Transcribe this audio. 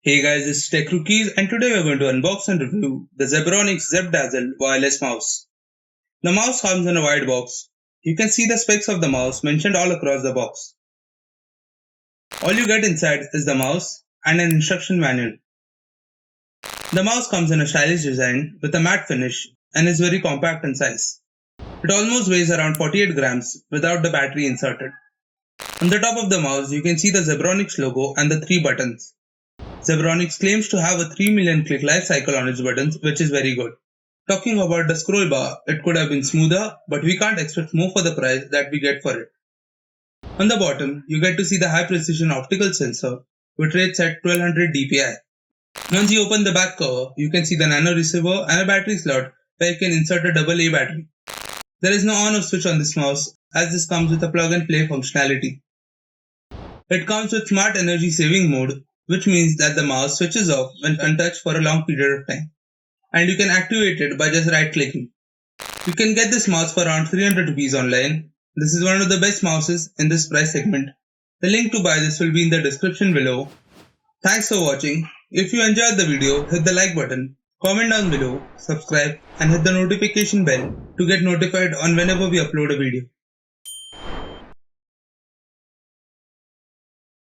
Hey guys, it's Tech Rookies and today we're going to unbox and review the Zebronics Zeb-Dazzle wireless mouse. The mouse comes in a white box. You can see the specs of the mouse mentioned all across the box. All you get inside is the mouse and an instruction manual. The mouse comes in a stylish design with a matte finish and is very compact in size. It almost weighs around 48 grams without the battery inserted. On the top of the mouse you can see the Zebronics logo and the 3 buttons. Zebronics claims to have a 3 million click life cycle on its buttons, which is very good. Talking about the scroll bar, it could have been smoother, but we can't expect more for the price that we get for it. On the bottom, you get to see the high precision optical sensor, which rates at 1200 dpi. Once you open the back cover, you can see the nano receiver and a battery slot where you can insert a AA battery. There is no on or switch on this mouse, as this comes with a plug and play functionality. It comes with smart energy saving mode, which means that the mouse switches off when untouched for a long period of time, and you can activate it by just right clicking. You can get this mouse for around 300 rupees online. This is one of the best mouses in this price segment. The link to buy this will be in the description below. Thanks for watching. If you enjoyed the video, hit the like button, comment down below, subscribe and hit the notification bell to get notified on whenever we upload a video.